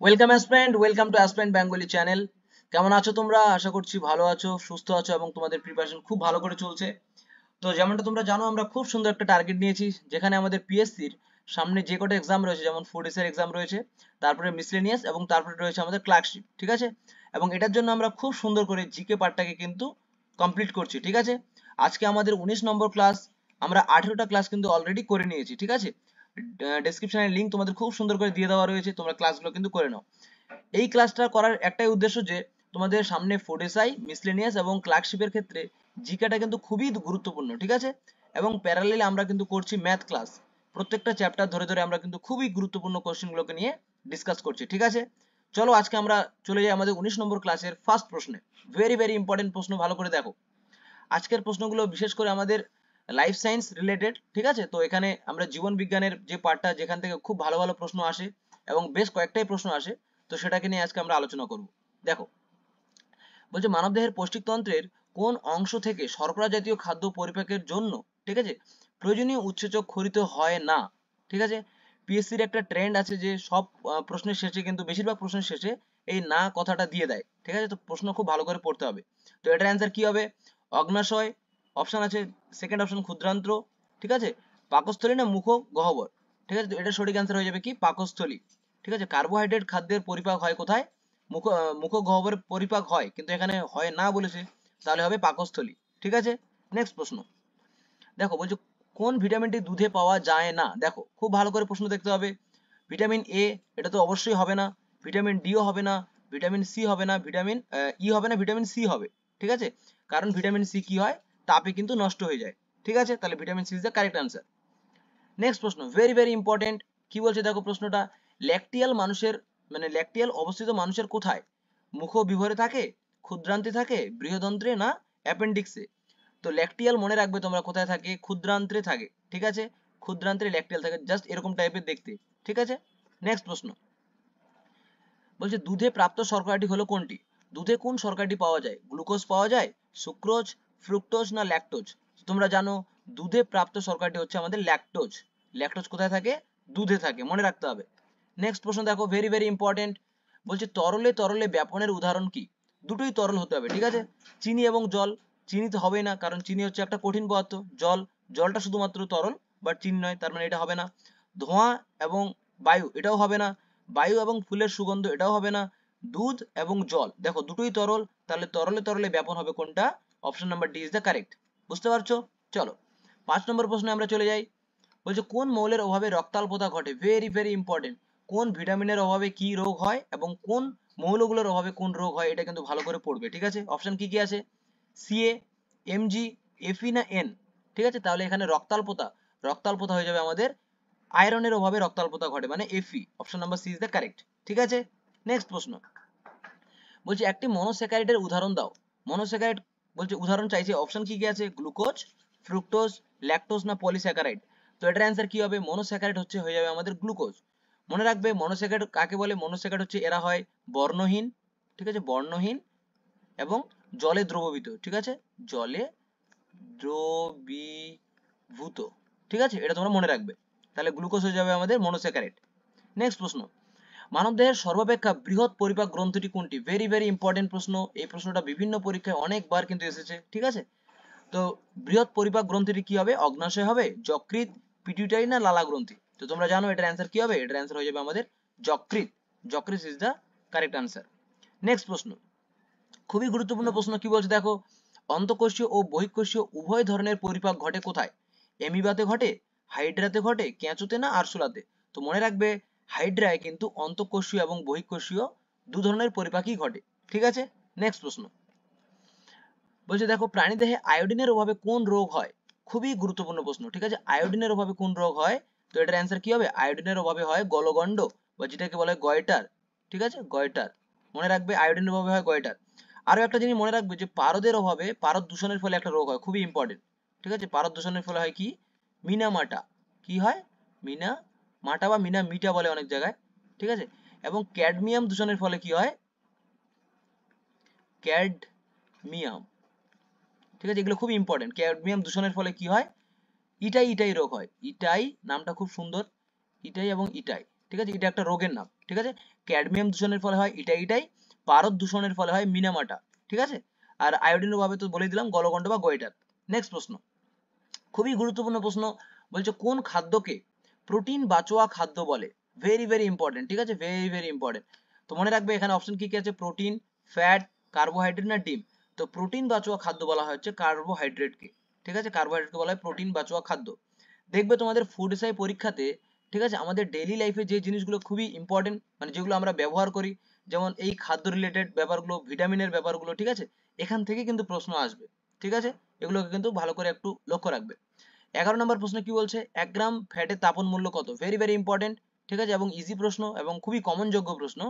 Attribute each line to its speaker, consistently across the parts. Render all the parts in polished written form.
Speaker 1: Welcome aspirant, welcome to aspirant Bengali channel. কেমন আছো তোমরা? আশা করছি ভালো আছো, সুস্থ আছো এবং তোমাদের প্রিপারেশন খুব ভালো করে চলছে। তো যেমনটা তোমরা জানো, আমরা খুব সুন্দর একটা টার্গেট নিয়েছি, যেখানে আমাদের পিএসসির সামনে যে কটা এক্সাম রয়েছে, যেমন ফুড এসের এক্সাম রয়েছে, তারপরে মিসলেনিয়াস এবং তারপরে রয়েছে আমাদের ক্লার্কশিপ, ঠিক আছে? এবং এটার জন্য আমরা খুব সুন্দর করে জিকে পার্টটাকে কিন্তু কমপ্লিট করছি, ঠিক আছে? আজকে আমাদের 19 নম্বর ক্লাস, আমরা 18টা ক্লাস কিন্তু অলরেডি করে নিয়েছি, ঠিক আছে? ডেসক্রিপশনের লিঙ্ক তোমাদের খুব সুন্দর করে দিয়ে দেওয়া রয়েছে, তোমরা ক্লাসগুলো কিন্তু করে নাও। এই ক্লাসটা করার একটাই উদ্দেশ্য যে তোমাদের সামনে ফুড এসআই, মিসলেনিয়াস এবং ক্লার্কশিপের ক্ষেত্রে জিকেটা কিন্তু খুবই গুরুত্বপূর্ণ, ঠিক আছে? এবং প্যারালালি আমরা কিন্তু করছি ম্যাথ ক্লাস। প্রত্যেকটা চ্যাপ্টার ধরে ধরে আমরা কিন্তু খুবই গুরুত্বপূর্ণ কোশ্চেনগুলোকে নিয়ে ডিসকাস করছি, ঠিক আছে? চলো আজকে আমরা চলে যাই আমাদের 19 নম্বর ক্লাসের ফার্স্ট প্রশ্নে। ভেরি ভেরি ইম্পর্টেন্ট প্রশ্ন, ভালো করে দেখো। আজকের প্রশ্নগুলো বিশেষ করে আমাদের লাইফ সায়েন্স রিলেটেড, ঠিক আছে? তো এখানে আমরা জীবন বিজ্ঞানের যে পার্টটা, যেখান থেকে খুব ভালো ভালো প্রশ্ন আসে এবং বেশ কয়েকটাই প্রশ্ন আসে, তো সেটাকে নিয়ে আজকে আমরা আলোচনা করব। দেখো, বলছে মানবদেহের পৌষ্টিকতন্ত্রের কোন অংশ থেকে শর্করা জাতীয় খাদ্য পরিপাকের জন্য, ঠিক আছে, প্রয়োজনীয় উৎসেচক খরিত হয় না, ঠিক আছে? পিএসসির একটা ট্রেন্ড আছে যে সব প্রশ্নের শেষে, কিন্তু বেশিরভাগ প্রশ্নের শেষে এই না কথাটা দিয়ে দেয়, ঠিক আছে? তো প্রশ্ন খুব ভালো করে পড়তে হবে। তো এটার অ্যান্সার কি হবে? অগ্নাশয় অপশন আছে, সেকেন্ড অপশন ক্ষুদ্রান্ত্র, ঠিক আছে? পাকস্থলী না মুখ গহ্বর, ঠিক আছে? তো এটা সঠিক অ্যান্সার হয়ে যাবে কি পাকস্থলী, ঠিক আছে? কার্বোহাইড্রেট খাদ্যের পরিপাক হয় কোথায়? মুখ গহ্বরে পরিপাক হয়, কিন্তু এখানে হয় না বলেছে, তাহলে হবে পাকস্থলী, ঠিক আছে? নেক্সট প্রশ্ন দেখো, বলছে কোন ভিটামিনটি দুধে পাওয়া যায় না? দেখো, খুব ভালো করে প্রশ্ন দেখতে হবে। ভিটামিন এ, এটা তো অবশ্যই হবে না। ভিটামিন ডিও হবে না। ভিটামিন সি হবে না। ভিটামিন ই হবে না। ভিটামিন সি হবে, ঠিক আছে? কারণ ভিটামিন সি কি হয়? তাপে কিন্তু নষ্ট হয়ে যায়, ঠিক আছে? তাহলে vitamin C is the correct answer. Next প্রশ্ন, ভেরি ভেরি ইম্পর্টেন্ট। কি বলছে দেখো প্রশ্নটা, ল্যাকটিয়াল মানুষের, মানে ল্যাকটিয়াল অবস্থিত মানুষের কোথায়? মুখ বিভরে থাকে, ক্ষুদ্রান্তে থাকে, বৃহদন্ত্রে না অ্যাপেন্ডিক্সে? তো ল্যাকটিয়াল মনে রাখবে তোমরা কোথায় থাকে? ক্ষুদ্রান্ত্রে থাকে, ঠিক আছে? ক্ষুদ্রান্ত্রে ল্যাকটিয়াল থাকে, জাস্ট এরকম টাইপের দেখতে, ঠিক আছে? নেক্সট প্রশ্ন, বলছে দুধে প্রাপ্ত শর্করাটি হলো কোনটি? দুধে কোন শর্করাটি পাওয়া যায়? গ্লুকোজ পাওয়া যায়, সুক্রোজ, ফ্রুক্টোজ না ল্যাকটোজ? তোমরা জানো দুধে প্রাপ্ত শর্করাটি হচ্ছে আমাদের ল্যাকটোজ। ল্যাকটোজ কোথায় থাকে? দুধে থাকে, মনে রাখতে হবে। নেক্সট প্রশ্ন দেখো, ভেরি ভেরি ইম্পর্টেন্ট। বলছে তরলে তরলে ব্যাপনের উদাহরণ কি? দুটোই তরল হতে হবে, ঠিক আছে? চিনি এবং জল। চিনি তো হবেই না, কারণ চিনি হচ্ছে একটা কঠিন পদার্থ। জলটা শুধুমাত্র তরল, বাট চিনি নয়, তার মানে এটা হবে না। ধোঁয়া এবং বায়ু, এটাও হবে না। বায়ু এবং ফুলের সুগন্ধ, এটাও হবে না। দুধ এবং জল, দেখো দুটোই তরল, তাহলে তরলে তরলে ব্যাপন হবে কোনটা? Option number D is the correct. বুঝতে পারছো? চলো 5 নম্বর প্রশ্নে আমরা চলে যাই। বলছে কোন মৌলের অভাবে রক্তাল্পতা ঘটে? Very very important. কোন ভিটামিনের অভাবে কি রোগ হয় এবং কোন মৌলগুলোর অভাবে কোন রোগ হয়, এটা কিন্তু ভালো করে পড়বে, ঠিক আছে? অপশন কি কি আছে? সিএ, এমজি, এফি না এন? ঠিক আছে, তাহলে এখানে রক্তাল্পতা, রক্তাল্পতা হয়ে যাবে আমাদের আয়রনের অভাবে রক্তাল্পতা ঘটে, মানে এফি। Option number C is the correct, ঠিক আছে? নেক্সট প্রশ্ন, বলছে একটি মনোস্যাকারাইডের উদাহরণ দাও। মনোস্যাকারাইড, বলছে উদাহরণ চাইছে, অপশন কি কি আছে? গ্লুকোজ, ফ্রুক্টোজ, ল্যাকটোজ না পলিস্যাকারাইড? তো এটার অ্যান্সার কি হবে? মনোস্যাকারাইড হচ্ছে হয়ে যাবে আমাদের গ্লুকোজ। মনে রাখবে মনোস্যাকারাইড কাকে বলে? মনোস্যাকারাইড হচ্ছে এরা হয় বর্ণহীন, ঠিক আছে? বর্ণহীন এবং জলে দ্রবীভূত, ঠিক আছে? জলে দ্রবীভূত, ঠিক আছে? এটা তোমরা মনে রাখবে। তাহলে গ্লুকোজ হয়ে যাবে আমাদের মনোস্যাকারাইড। নেক্সট প্রশ্ন, মানবদেহের সর্বাপেক্ষা বৃহৎ পরিপাক গ্রন্থিটি কোনটি? ভেরি ভেরি ইম্পর্টেন্ট প্রশ্ন। এই প্রশ্নটা বিভিন্ন পরীক্ষায় অনেকবার কিন্তু এসেছে, ঠিক আছে? তো বৃহৎ পরিপাক গ্রন্থিটি কি হবে? অগ্নাশয় হবে, যকৃৎ, পিটুইটারি না লালা গ্রন্থি? তো তোমরা জানো এটার অ্যান্সার কি হবে? এটার অ্যান্সার হয়ে যাবে আমাদের যকৃৎ। যকৃৎ is the correct answer. Next প্রশ্ন, খুবই গুরুত্বপূর্ণ প্রশ্ন। কি বলছে দেখো, অন্তঃকোষীয় ও বহিঃকোষীয় উভয় ধরনের পরিপাক ঘটে কোথায়? অ্যামিবাতে ঘটে, হাইড্রাতে ঘটে, কেঁচোতে না আরশোলাতে? তো মনে রাখবে হাইড্রায় কিন্তু অন্তঃকোষীয় এবং বহিঃকোষীয় দু ধরনের পরিপাকই ঘটে, ঠিক আছে? নেক্সট প্রশ্ন, বলছে দেখো প্রাণীদেহে আয়োডিনের অভাবে কোন রোগ হয়? খুবই গুরুত্বপূর্ণ প্রশ্ন, ঠিক আছে? আয়োডিনের অভাবে কোন রোগ হয়? তো এটার অ্যান্সার কি হবে? আয়োডিনের অভাবে হয় গলগণ্ড, বা যেটাকে বলে গয়টার, ঠিক আছে? গয়টার, মনে রাখবে আয়োডিনের অভাবে হয় গয়টার। আরো একটা জিনিস মনে রাখবে যে পারদের অভাবে, পারদ দূষণের ফলে একটা রোগ হয়, খুবই ইম্পর্টেন্ট, ঠিক আছে? পারদ দূষণের ফলে হয় কি? মিনামাটা। কি হয়? মিনা মাটা বা মিনা মিটা বলে অনেক জায়গায়, ঠিক আছে? এবং ক্যাডমিয়াম দূষণের ফলে কি হয়? ক্যাডমিয়াম, ঠিক আছে? এগুলো খুব ইম্পর্টেন্ট। ক্যাডমিয়াম দূষণের ফলে কি হয়? ইটাই ইটাই রোগ হয়। ইটাই নামটা খুব সুন্দর, ইটাই এবং ইটাই, ঠিক আছে, এটা একটা রোগের নাম। ঠিক আছে, ক্যাডমিয়াম দূষণের ফলে হয় ইটাই, পারদ দূষণের ফলে হয় মিনামাটা। ঠিক আছে, আর আয়োডিনের অভাবে তো বলে দিলাম গলগণ্ড বা গোইটার। নেক্সট প্রশ্ন, খুবই গুরুত্বপূর্ণ প্রশ্ন, বলছে কোন খাদ্যকে প্রোটিন বাচোয়া খাদ্য বলে? Very very important. ঠিক আছে, ভেরি ভেরি ইম্পর্টেন্ট। তো মনে রাখবে এখানে অপশন কি কি আছে, প্রোটিন, ফ্যাট, কার্বোহাইড্রেট না ডিম। তো প্রোটিন বাচোয়া খাদ্য বলা হয় হচ্ছে কার্বোহাইড্রেটকে। ঠিক আছে, কার্বোহাইড্রেটকে বলা হয় প্রোটিন বাচোয়া খাদ্য। দেখবে তোমাদের ফুড এসআই পরীক্ষাতে, ঠিক আছে, আমাদের ডেইলি লাইফে যে জিনিসগুলো খুবই ইম্পর্টেন্ট, মানে যেগুলো আমরা ব্যবহার করি, যেমন এই খাদ্য রিলেটেড ব্যাপারগুলো, ভিটামিনের ব্যাপারগুলো, ঠিক আছে, এখান থেকে কিন্তু প্রশ্ন আসবে। ঠিক আছে, এগুলোকে কিন্তু ভালো করে একটু লক্ষ্য রাখবে। 11 নম্বর প্রশ্ন কি বলছে, 1 গ্রাম ফ্যাটের তাপন মূল্য কত? Very very important. ঠিক আছে, এবং ইজি প্রশ্ন এবং খুবই কমন যোগ্য প্রশ্ন।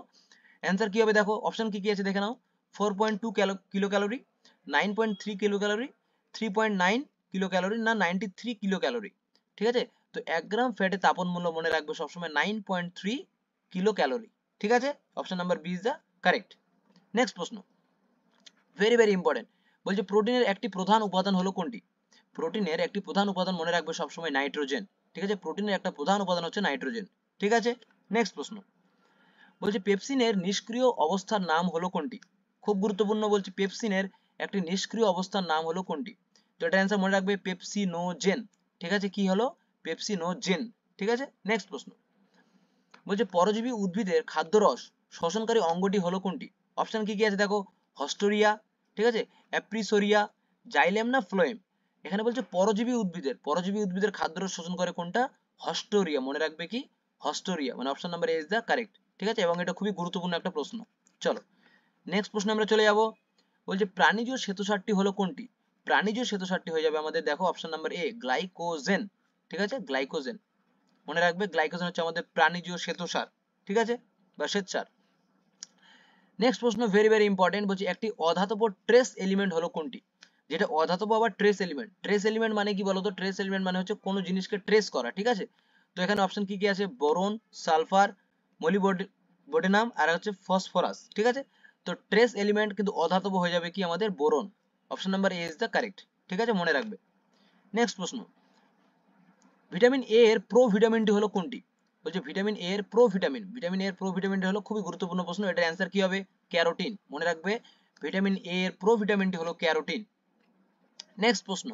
Speaker 1: অ্যান্সার কি হবে দেখো, অপশন কি কি আছে দেখে নাও। 4.2 kilo calorie, 9.3 kilo calorie, 3.9 kilo calorie না 93 কিলো ক্যালোরি। ঠিক আছে, তো 1 গ্রাম ফ্যাটের তাপন মূল্য মনে রাখবে সবসময় 9.3 কিলো ক্যালোরি। ঠিক আছে, option number B is the correct. Next প্রশ্ন, ভেরি ভেরি ইম্পর্টেন্ট, বলছে প্রোটিনের একটি প্রধান উপাদান হলো কোনটি? প্রোটিনের একটি প্রধান উপাদান মনে রাখবে সবসময় নাইট্রোজেন। ঠিক আছে, প্রোটিনের একটা প্রধান উপাদান হচ্ছে নাইট্রোজেন। ঠিক আছে, নেক্সট প্রশ্ন, বলছে পেপসিনের নিষ্ক্রিয় অবস্থার নাম হলো কোনটি? খুব গুরুত্বপূর্ণ, বলছে পেপসিনের একটি নিষ্ক্রিয় অবস্থার নাম হলো কোনটি? তো এটা অ্যান্সার মনে রাখবে পেপসিনোজেন। ঠিক আছে, কি হলো? পেপসিনোজেন। ঠিক আছে, নেক্সট প্রশ্ন, বলছে পরজীবী উদ্ভিদের খাদ্যরস শ্বসনকারী অঙ্গটি হলো কোনটি? অপশন কি কি আছে দেখো, হস্টোরিয়া, ঠিক আছে, অ্যাপ্রিসোরিয়া, জাইলেম না ফ্লোয়েম। এখানে বলছে পরজীবী উদ্ভিদের খাদ্যরস শোষণ করে কোনটা? হস্টোরিয়া। মনে রাখবে কি? হস্টোরিয়া, মানে option number A is the correct. ঠিক আছে, এবং এটা খুবই গুরুত্বপূর্ণ একটা প্রশ্ন। চলো নেক্সট প্রশ্নে আমরা চলে যাব। বলছে প্রাণীজ শ্বেতসারটি হলো কোনটি? প্রাণীজ শ্বেতসারটি হয়ে যাবে আমাদের দেখো অপশন নাম্বার এ, গ্লাইকোজেন। ঠিক আছে, গ্লাইকোজেন। মনে রাখবে গ্লাইকোজেন হচ্ছে আমাদের প্রাণীজ শ্বেতসার। ঠিক আছে, বা শ্বেতসার। নেক্সট প্রশ্ন ভেরি ভেরি ইম্পর্টেন্ট, বলছি একটি অধাতব ট্রেস এলিমেন্ট হলো কোনটি? যেটা অধাতব আবার ট্রেস এলিমেন্ট। ট্রেস এলিমেন্ট মানে কি বলতো? ট্রেস এলিমেন্ট মানে হচ্ছে কোনো জিনিসকে ট্রেস করা। ঠিক আছে, তো এখানে অপশন কি কি আছে, বোরন, সালফার, মলিবডেনাম আর হচ্ছে ফসফরাস। ঠিক আছে, তো ট্রেস এলিমেন্ট কিন্তু অধাতব হয়ে যাবে কি আমাদের boron. Option number A is the correct. ঠিক আছে, মনে রাখবে। নেক্সট প্রশ্ন, ভিটামিন এ এর প্রো ভিটামিনটি হলো কোনটি? বলছে ভিটামিন এ এর প্রো ভিটামিন, ভিটামিন এ এর প্রো ভিটামিনটি হলো, খুবই গুরুত্বপূর্ণ প্রশ্ন, এটার অ্যান্সার কি হবে? ক্যারোটিন। মনে রাখবে ভিটামিন এ এর প্রো ভিটামিনটি হলো ক্যারোটিন। নেক্সট প্রশ্ন,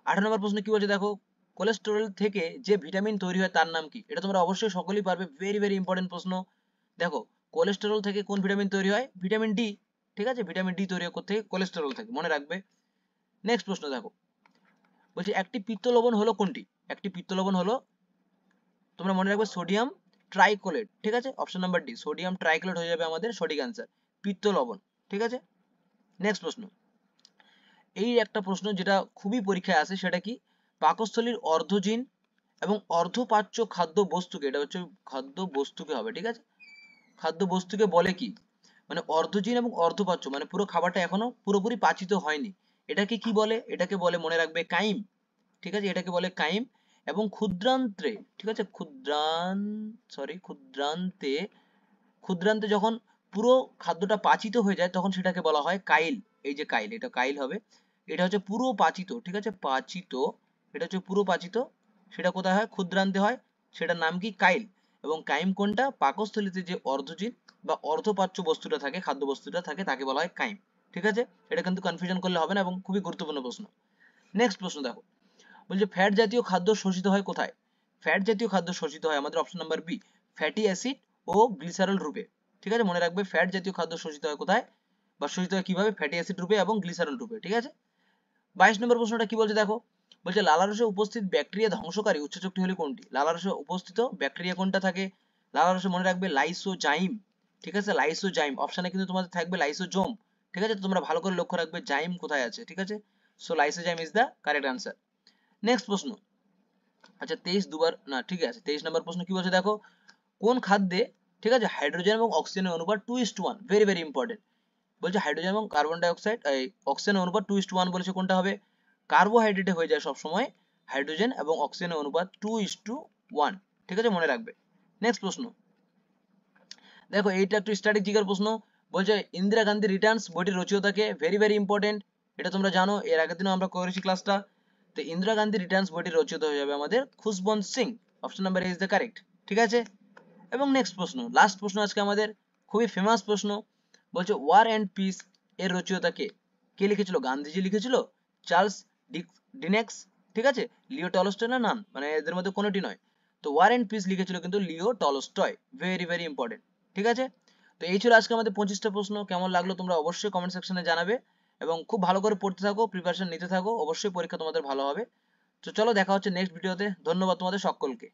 Speaker 1: 18 নম্বর প্রশ্ন কি বলছে দেখো, কোলেস্টেরল থেকে যে ভিটামিন তৈরি হয় তার নাম কি? এটা তোমরা অবশ্যই সকলেই পারবে, ভেরি ভেরি ইম্পর্টেন্ট প্রশ্ন। দেখো কোলেস্টেরল থেকে কোন ভিটামিন তৈরি হয়? Vitamin D. ঠিক আছে, ভিটামিন ডি তৈরি হয় কোত্থেকে? কোলেস্টেরল থেকে, মনে রাখবে। নেক্সট প্রশ্ন দেখো, বলছি একটি পিত্ত লবণ হলো কোনটি? একটি পিত্ত লবণ হলো, তোমরা মনে রাখবে সোডিয়াম ট্রাইকোলেট। ঠিক আছে, অপশন নাম্বার ডি, সোডিয়াম ট্রাইকোলেট হয়ে যাবে আমাদের সঠিক অ্যান্সার, পিত্ত লবণ। ঠিক আছে, নেক্সট প্রশ্ন, এই একটা প্রশ্ন যেটা খুবই পরীক্ষায় আসে, সেটা কি? পাকস্থলীর অর্ধজিন এবং অর্ধপাচ্য খাদ্য বস্তুকে, এটা হচ্ছে খাদ্য বস্তুকে হবে, ঠিক আছে, খাদ্য বস্তুকে বলে কি? মানে অর্ধজিন এবং অর্ধপাচ্য, মানে পুরো খাবারটা এখনো পুরোপুরি পাচিত হয়নি, এটাকে কি বলে? এটাকে বলে মনে রাখবে কাইম। ঠিক আছে, এটাকে বলে কাইম। এবং ক্ষুদ্রান্তে, ঠিক আছে, ক্ষুদ্রান্তে, ক্ষুদ্রান্তে যখন পুরো খাদ্যটা পাচিত হয়ে যায় তখন সেটাকে বলা হয় কাইল। এই যে কাইল, এটা কাইল হবে। এটা হচ্ছে পুরো পাচিত, ঠিক আছে, পাচিত, এটা হচ্ছে পুরো পাচিত, সেটা কোথায় হয়? ক্ষুদ্রান্তে হয়, সেটার নাম কি? কাইল। এবং কাইম কোনটা? পাকস্থলীতে যে অর্ধজিন বা অর্ধপাচ্য বস্তুটা থাকে, খাদ্য বস্তুটা থাকে, তাকে বলা হয় কাইম। ঠিক আছে, এটা কিন্তু কনফিউশন করলে হবে না, এবং খুবই গুরুত্বপূর্ণ প্রশ্ন। নেক্সট প্রশ্ন দেখো, বলছে ফ্যাট জাতীয় খাদ্য শোষিত হয় কোথায়? ফ্যাট জাতীয় খাদ্য শোষিত হয় আমাদের option number B, fatty acid ও গ্লিসারল রূপে। ঠিক আছে, মনে রাখবে ফ্যাট জাতীয় খাদ্য শোষিত হয় কোথায়, বা শোষিত হয় কিভাবে? ফ্যাটি অ্যাসিড রূপে এবং গ্লিসারল রূপে। ঠিক আছে, 22 নম্বর প্রশ্নটা কি বলছে দেখো, বলছে লালারসে উপস্থিত ব্যাকটেরিয়া ধ্বংসকারী উৎসেচকটি হলো কোনটি? লালারসে উপস্থিত ব্যাকটেরিয়া কোনটা থাকে? লালারসে মনে রাখবে লাইসোজাইম। ঠিক আছে, লাইসোজাইম। অপশনে কিন্তু তোমাদের থাকবে লাইসোজোম। ঠিক আছে, তো তোমরা ভালো করে লক্ষ্য রাখবে জাইম কোথায় আছে। ঠিক আছে, so lysozyme is the correct answer. Next প্রশ্ন, আচ্ছা 23 দুবার না, ঠিক আছে, 23 নম্বর প্রশ্ন কি বলছে দেখো, কোন খাদ্যে, ঠিক আছে, হাইড্রোজেন এবং অক্সিজেনের অনুপাত 2:1, ভেরি ভেরি ইম্পর্টেন্ট। বলছে হাইড্রোজেন এবং কার্বন ডাই অক্সাইড এই অক্সিজেনের অনুপাত 2:1 বলেছে, কোনটা হবে? কার্বোহাইড্রেটে হয়ে যায় সব সময় হাইড্রোজেন এবং অক্সিজেনের অনুপাত 2:1। ঠিক আছে, মনে রাখবে। নেক্সট প্রশ্ন দেখো, এইটা একটু স্ট্র্যাটেজিক্যাল প্রশ্ন। বলছে ইন্দিরা গান্ধী রিটার্নস বইটির রচয়িতাকে, ভেরি ভেরি ইম্পর্টেন্ট, এটা তোমরা জানো, এর আগের দিনও আমরা করেছি ক্লাসটা। তো ইন্দিরা গান্ধী রিটার্নস বইটির রচয়িতা হয়ে যাবে আমাদের Khushwant Singh. Option number A is the correct. ঠিক আছে, এবং নেক্সট প্রশ্ন, লাস্ট প্রশ্ন আজকে আমাদের, খুবই ফেমাস প্রশ্ন, বলছে ওয়ার অ্যান্ড পিস এর রচয়িতা কে? কে লিখেছিল? গান্ধীজি লিখেছিল, চার্লস ডিনেক্স, ঠিক আছে, লিও টলস্টয় না নান, মানে এদের মধ্যে কোনোটি নয়। তো ওয়ার অ্যান্ড পিস লিখেছিল কিন্তু Leo Tolstoy, very very important, ঠিক আছে। তো এই ছিল আজকে আমাদের 25টা প্রশ্ন। কেমন লাগলো তোমরা অবশ্যই কমেন্ট সেকশনে জানাবে, এবং খুব ভালো করে পড়তে থাকো, প্রিপারেশন নিতে থাকো, অবশ্যই পরীক্ষা তোমাদের ভালো হবে। তো চলো দেখা হচ্ছে নেক্সট ভিডিওতে। ধন্যবাদ তোমাদের সকলকে।